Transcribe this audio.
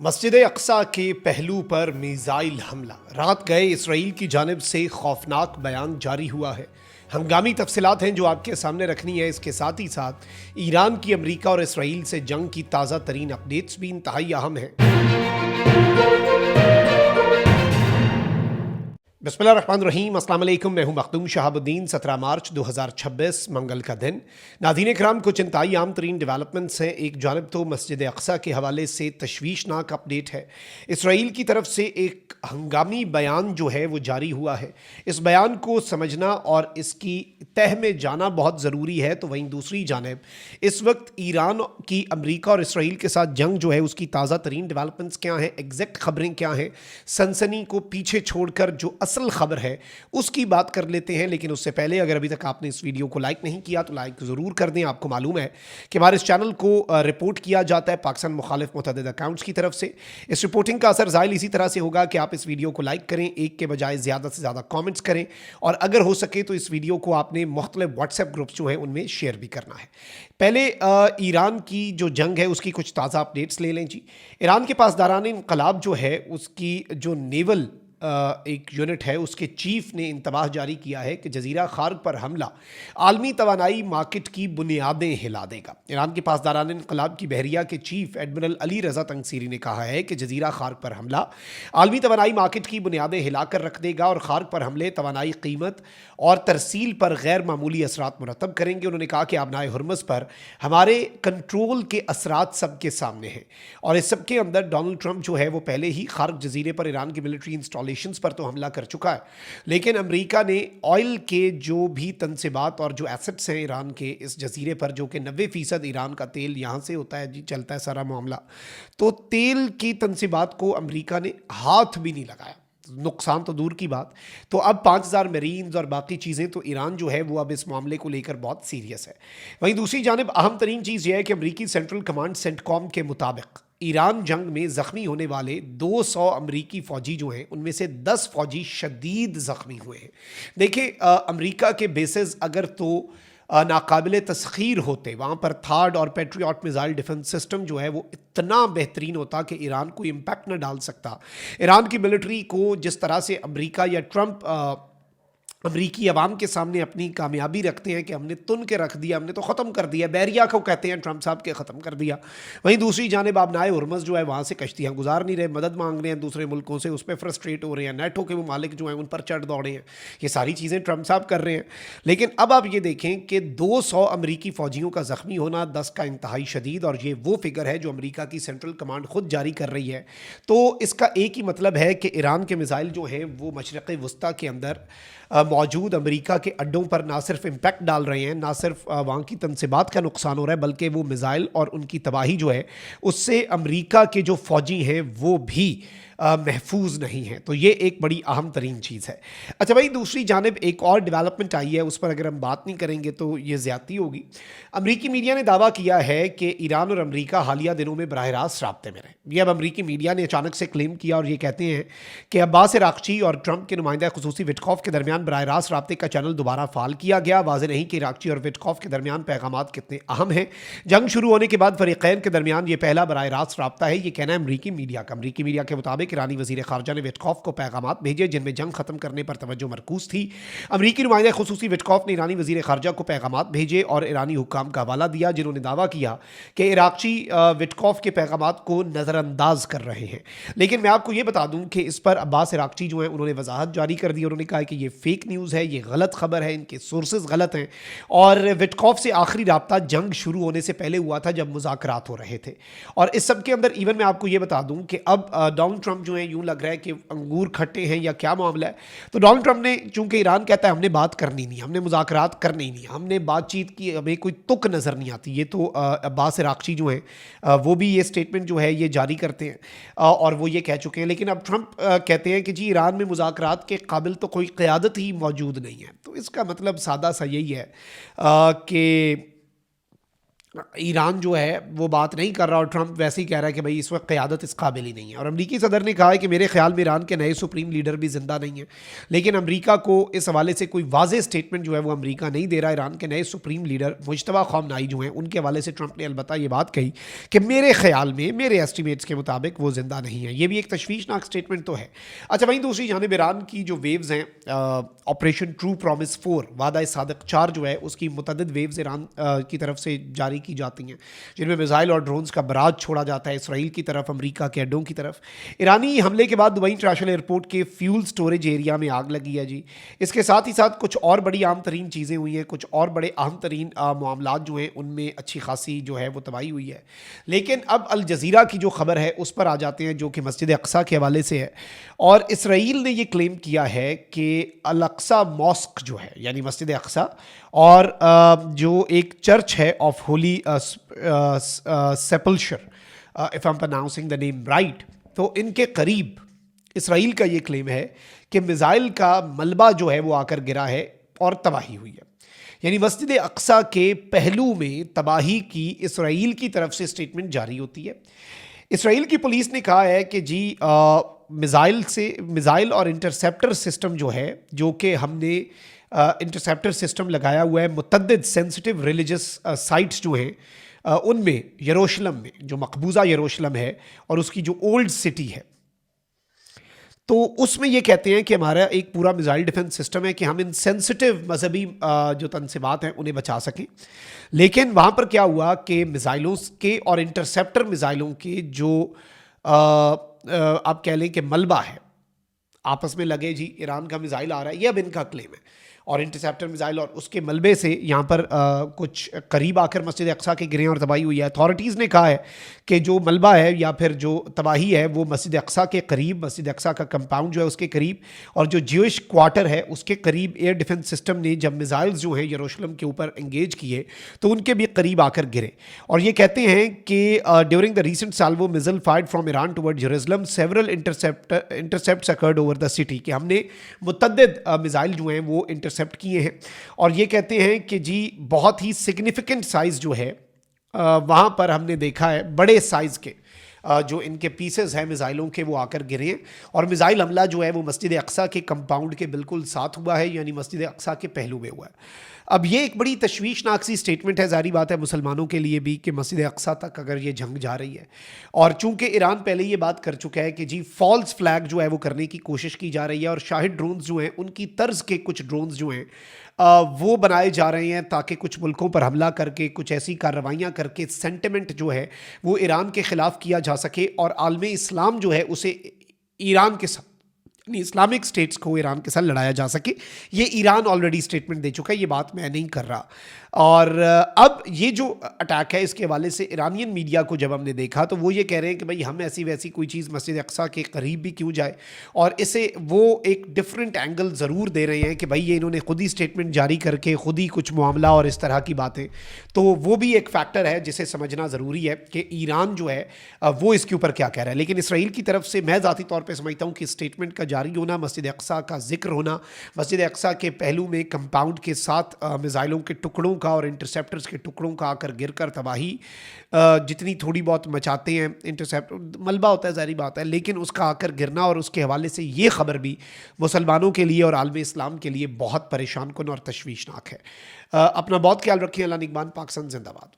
मस्जिद अक्सा के पहलू पर मिसाइल हमला रात गए इसराइल की जानिब से खौफनाक बयान जारी हुआ है। हंगामी तफसीलात हैं जो आपके सामने रखनी है। इसके साथ ही साथ ईरान की अमेरिका और इसराइल से जंग की ताज़ा तरीन अपडेट्स भी इंतहाई अहम हैं। बिस्मिल्लाहिर्रहमानिर्रहीम, अस्सलाम वालेकुम। मैं हूं मखदूम शहाबुद्दीन। 17 मार्च 2026 मंगल का दिन। नाज़रीन इकराम, कुछ इंतहाई आम तरीन डेवलपमेंट्स हैं। एक जानब तो मस्जिद अक्सा के हवाले से तशवीशनाक अपडेट है। इसराइल की तरफ से एक हंगामी बयान जो है वो जारी हुआ है। इस बयान को समझना और इसकी तह में जाना बहुत ज़रूरी है। तो वहीं दूसरी जानब इस वक्त ईरान की अमेरिका और इसराइल के साथ जंग जो है उसकी ताज़ा तरीन डेवलपमेंट्स क्या हैं, एग्जैक्ट खबरें क्या हैं, सनसनी को पीछे छोड़कर जो असल खबर है उसकी बात कर लेते हैं। लेकिन उससे पहले अगर अभी तक आपने इस वीडियो को लाइक नहीं किया तो लाइक ज़रूर कर दें। आपको मालूम है कि हमारे इस चैनल को रिपोर्ट किया जाता है पाकिस्तान मुखालिफ मुतअद्दिद अकाउंट्स की तरफ से। इस रिपोर्टिंग का असर ज़ाहिर इसी तरह से होगा कि आप इस वीडियो को लाइक करें, एक के बजाय ज़्यादा से ज़्यादा कॉमेंट्स करें, और अगर हो सके तो इस वीडियो को आपने मुख्तलिफ व्हाट्सएप ग्रुप्स जो हैं उनमें शेयर भी करना है। पहले ईरान की जो जंग है उसकी कुछ ताज़ा अपडेट्स ले लें जी। ईरान के पासदारान इनकलाब जो है उसकी जो नेवल एक यूनिट है उसके चीफ ने इंतबाह जारी किया है कि जजीरा खार्क पर हमला आलमी तवानाई मार्केट की बुनियादें हिला देगा। ईरान के पासदारान इनकलाब की बहरिया के चीफ एडमिरल अली रजा तंगसीरी ने कहा है कि जजीरा खार्क पर हमला आलमी तवानाई मार्केट की बुनियादें हिलाकर रख देगा और खार्क पर हमले तवानाई कीमत और तरसील पर गैर मामूली असरात मुरतब करेंगे। उन्होंने कहा कि आबनाए हुर्मस पर हमारे कंट्रोल के असरात सबके सामने हैं और इस सब के अंदर डोनाल्ड ट्रंप जो है वो पहले ही खार्क जजीरे पर ईरान की मिलिट्री इंस्टॉलेशंस पर तो हमला कर चुका है। लेकिन अमेरिका ने ऑयल के जो भी तनसीबात और जो एसेट्स हैं ईरान के इस जजीरे पर, जो कि 90% ईरान का तेल यहाँ से होता है जी, चलता है सारा मामला, तो तेल की तनसीबात को अमेरिका ने हाथ भी नहीं लगाया। नुकसान तो दूर की बात, तो अब 5000 मरीन्स और बाकी चीज़ें, तो ईरान जो है वो अब इस मामले को लेकर बहुत सीरियस है। वहीं दूसरी जानिब अहम तरीन चीज़ यह है कि अमरीकी सेंट्रल कमांड सेंटकॉम के मुताबिक ईरान जंग में ज़ख्मी होने वाले 200 अमरीकी फ़ौजी जो हैं उनमें से 10 फ़ौजी शदीद ज़ख्मी हुए हैं। देखिए, अमरीका के बेसिस अगर तो नाकाबिले तस्खीर होते, वहाँ पर थार्ड और पेट्रियट मिसाइल डिफेंस सिस्टम जो है वो इतना बेहतरीन होता कि ईरान को इम्पैक्ट न डाल सकता। ईरान की मिलिट्री को जिस तरह से अमेरिका या ट्रंप अमरीकी अवाम के सामने अपनी कामयाबी रखते हैं कि हमने तुन के रख दिया, हमने तो ख़त्म कर दिया, बैरिया को कहते हैं ट्रंप साहब के ख़त्म कर दिया। वहीं दूसरी जानिब आबनाए हुर्मस जो है वहाँ से कश्तियाँ गुजार नहीं रहे, मदद मांग रहे हैं दूसरे मुल्कों से, उस पर फ्रस्ट्रेट हो रहे हैं, नेटो के ममालिक जो हैं उन पर चढ़ दौड़े हैं। ये सारी चीज़ें ट्रंप साहब कर रहे हैं। लेकिन अब आप ये देखें कि 200 अमरीकी फ़ौजियों का ज़ख्मी होना, 10 का इंतहाई शदीद, और ये वो फिगर है जो अमरीका की सेंट्रल कमांड खुद जारी कर रही है। तो इसका एक ही मतलब है कि ईरान के मिसाइल जो हैं वो मशरक़ वस्ता के अंदर मौजूद अमेरिका के अड्डों पर ना सिर्फ इम्पैक्ट डाल रहे हैं, ना सिर्फ वहाँ की तनसीबात का नुकसान हो रहा है, बल्कि वो मिसाइल और उनकी तबाही जो है उससे अमेरिका के जो फ़ौजी हैं वो भी महफूज नहीं है। तो ये एक बड़ी अहम तरीन चीज़ है। अच्छा भाई, दूसरी जानिब एक और डेवलपमेंट आई है, उस पर अगर हम बात नहीं करेंगे तो ये ज़्यादती होगी। अमरीकी मीडिया ने दावा किया है कि ईरान और अमरीका हालिया दिनों में बराह रास्त राब्ते में रहे। ये अब अमरीकी मीडिया ने अचानक से क्लेम किया और ये कहते हैं कि अब्बास इराक़ची और ट्रंप के नुमाइंदा खुसूसी विटकॉफ के दरमियान बराह रास्त राब्ते का चैनल दोबारा फाल किया गया। वाज़ेह नहीं कि इराक़ची और विटकॉफ के दरमियान पैगामात कितने अहम हैं। जंग शुरू होने के बाद फ़रीक़ैन के दरमियान ये पहला बराह रास्त राब्ता है, ये कहना है अमरीकी मीडिया का। अमरीकी मीडिया के मुताबिक ईरानी वज़ीर ख़ारजा ने विटकॉफ को पैगामात भेजे जिनमें जंग खत्म करने पर तवज्जो मरकूज थी। अमरीकी नुमाइंदा खुसूसी विटकॉफ ने ईरानी वज़ीर ख़ारजा को पैगामात भेजे और ईरानी हुक्काम का हवाला दिया जिन्होंने दावा किया कि इराक़ची विटकॉफ के पैगामात को नज़रअंदाज कर रहे हैं। लेकिन मैं आपको ये बता दूं कि इस पर अब्बास इराक़ची जो हैं उन्होंने वजाहत जारी कर दी। उन्होंने कहा कि ये फेक न्यूज़ है, ये गलत खबर है, इनके सोर्सेज गलत हैं और विटकॉफ से आखिरी राब्ता जंग शुरू होने से पहले हुआ था जब मुज़ाकरात हो रहे थे। और इस सब के अंदर इवन मैं आपको ये बता दूं कि अब डोनाल्ड ट्रंप जो है यूँ लग रहा है कि अंगूर खट्टे हैं या क्या मामला है। तो डोनाल्ड ट्रंप ने, चूंकि ईरान कहता है हमने बात करनी नहीं, हमने मुज़ाकरात करनी नहीं, हमने बातचीत की, हमें कोई तुक नज़र नहीं आती। ये तो अब्बास इराक़ची जो हैं वो भी ये स्टेटमेंट जो है ये जारी करते हैं और वो ये कह चुके हैं। लेकिन अब ट्रंप कहते हैं कि जी ईरान में मुज़ाकरात के काबिल तो कोई क़यादत ही मौजूद नहीं है। तो इसका मतलब सादा सा यही है कि ईरान जो है वो बात नहीं कर रहा और ट्रंप वैसे ही कह रहा है कि भाई इस वक्त क़यादत इस काबिल ही नहीं है। और अमरीकी सदर ने कहा है कि मेरे ख्याल में ईरान के नए सुप्रीम लीडर भी ज़िंदा नहीं है, लेकिन अमरीका को इस हवाले से कोई वाज़ेह स्टेटमेंट जो है वो अमरीका नहीं दे रहा। ईरान के नए सुप्रीम लीडर मुज्तबा ख़ामनेई जो हैं उनके हवाले से ट्रंप ने अलबत्ता ये बात कही कि मेरे ख्याल में, मेरे एस्टिमेट्स के मुताबिक वो ज़िंदा नहीं है। ये भी एक तशवीशनाक स्टेटमेंट तो है। अच्छा, वहीं दूसरी जानिब ईरान की जो वेव्स हैं, ऑपरेशन ट्रू प्रॉमिस 4 वादा सादिक 4 जो है उसकी मुतअद्दिद वेव्स ईरान की तरफ से जारी की जाती हैं, जिनमें मिसाइल और ड्रोन्स का बराज छोड़ा जाता है इसराइल की तरफ, अमेरिका के अड्डों की तरफ। ईरानी हमले के बाद दुबई इंटरनेशनल एयरपोर्ट के फ्यूल स्टोरेज एरिया में आग लगी है जी। इसके साथ ही साथ कुछ और बड़ी आम तरीन चीज़ें हुई हैं, कुछ और बड़े अहम तरीन मामलात जो हैं उनमें अच्छी खासी जो है वो तबाही हुई है। लेकिन अब अल जज़ीरा की जो खबर है उस पर आ जाते हैं, जो कि मस्जिद अक्सा के हवाले से है। और इसराइल ने ये क्लेम किया है कि अल अक्सा मॉस्क जो है, यानी मस्जिद अक्सा, और जो एक चर्च है of holy sepulchre, if I am pronouncing the name right, तो इनके करीब इसराइल का ये क्लेम है कि मिसाइल का मलबा जो है वो आकर गिरा है और तबाही हुई है। यानी मस्जिद अक्सा के पहलू में तबाही की इसराइल की तरफ से स्टेटमेंट जारी होती है। इसराइल की पुलिस ने कहा है कि जी मिसाइल और इंटरसेप्टर सिस्टम जो है, जो कि हमने इंटरसेप्टर सिस्टम लगाया हुआ है मुतअद्दिद सेंसिटिव रिलीजियस साइट्स जो हैं उनमें, यरूशलेम में, जो मकबूजा यरूशलेम है और उसकी जो ओल्ड सिटी है, तो उसमें ये कहते हैं कि हमारा एक पूरा मिसाइल डिफेंस सिस्टम है कि हम इन सेंसिटिव मजहबी जो तनसीबात हैं उन्हें बचा सकें। लेकिन वहाँ पर क्या हुआ कि मिसाइलों के और इंटरसेप्टर मिसाइलों के जो आप कह लें कि मलबा है, आपस में लगे जी, ईरान का मिसाइल आ रहा है, ये अब इनका क्लेम है, और इंटरसेप्टर मिसाइल और उसके मलबे से यहाँ पर कुछ करीब आकर मस्जिद अक्सा के गिरे और तबाही हुई है। अथॉरिटीज़ ने कहा है कि जो मलबा है या फिर जो तबाही है वो मस्जिद अक्सा के करीब, मस्जिद अक्सा का कंपाउंड जो है उसके करीब, और जो ज्यूइश क्वार्टर है उसके करीब एयर डिफेंस सिस्टम ने जब मिसाइल्स जो हैं यरूशलेम के ऊपर इंगेज किए तो उनके भी करीब आकर गिरे। और ये कहते हैं कि during the recent Salvo missile fired from Iran toward Jerusalem several intercepts occurred over the city, कि हमने मुतअद्दिद मिसाइल जो हैं वो इंटरसेप्ट किए हैं। और ये कहते हैं कि जी बहुत ही सिग्निफिकेंट साइज़ जो है वहाँ पर हमने देखा है, बड़े साइज़ के जो इनके पीसेस हैं मिसाइलों के वो आकर गिरे हैं। और मिसाइल हमला जो है वो मस्जिद अक्सा के कंपाउंड के बिल्कुल साथ हुआ है, यानी मस्जिद अक्सा के पहलू में हुआ है। अब ये एक बड़ी तशवीशनाक सी स्टेटमेंट है, जारी बात है मुसलमानों के लिए भी, कि मस्जिद अक्सा तक अगर ये जंग जा रही है। और चूंकि ईरान पहले ये बात कर चुका है कि जी फॉल्स फ्लैग जो है वो करने की कोशिश की जा रही है, और शाहिद ड्रोन्स जो हैं उनकी तर्ज के कुछ ड्रोन्स जो हैं वो बनाए जा रहे हैं ताकि कुछ मुल्कों पर हमला करके, कुछ ऐसी कार्रवाइयाँ करके सेंटिमेंट जो है वो ईरान के ख़िलाफ़ किया जा सके और आलमे इस्लाम जो है उसे ईरान के साथ, इस्लामिक स्टेट्स को ईरान के साथ लड़ाया जा सके। ये ईरान ऑलरेडी स्टेटमेंट दे चुका है, ये बात मैं नहीं कर रहा। और अब ये जो अटैक है इसके हवाले से ईरानियन मीडिया को जब हमने देखा तो वो ये कह रहे हैं कि भाई हम ऐसी वैसी कोई चीज़ मस्जिद अक्सा के करीब भी क्यों जाए, और इसे वो एक डिफरेंट एंगल ज़रूर दे रहे हैं कि भाई ये इन्होंने खुद ही स्टेटमेंट जारी करके खुद ही कुछ मामला और इस तरह की बातें, तो वो भी एक फैक्टर है जिसे समझना ज़रूरी है कि ईरान जो है वो इसके ऊपर क्या कह रहा है। लेकिन इसराइल की तरफ से मैं ज़ाती तौर पर समझता हूँ कि स्टेटमेंट का जारी होना, मस्जिद अक्सा का जिक्र होना, मस्जिद अक्सा के पहलू में कंपाउंड के साथ मिसाइलों के टुकड़ों का और इंटरसेप्टर्स के टुकड़ों का आकर गिरकर तबाही जितनी थोड़ी बहुत मचाते हैं, इंटरसेप्टर मलबा होता है ज़ाहिर बात है, लेकिन उसका आकर गिरना और उसके हवाले से ये ख़बर भी मुसलमानों के लिए और आलम इस्लाम के लिए बहुत परेशान कुन और तशवीशनाक है। अपना बहुत ख्याल रखें। अल्लाह निगहबान। पाकिस्तान जिंदाबाद।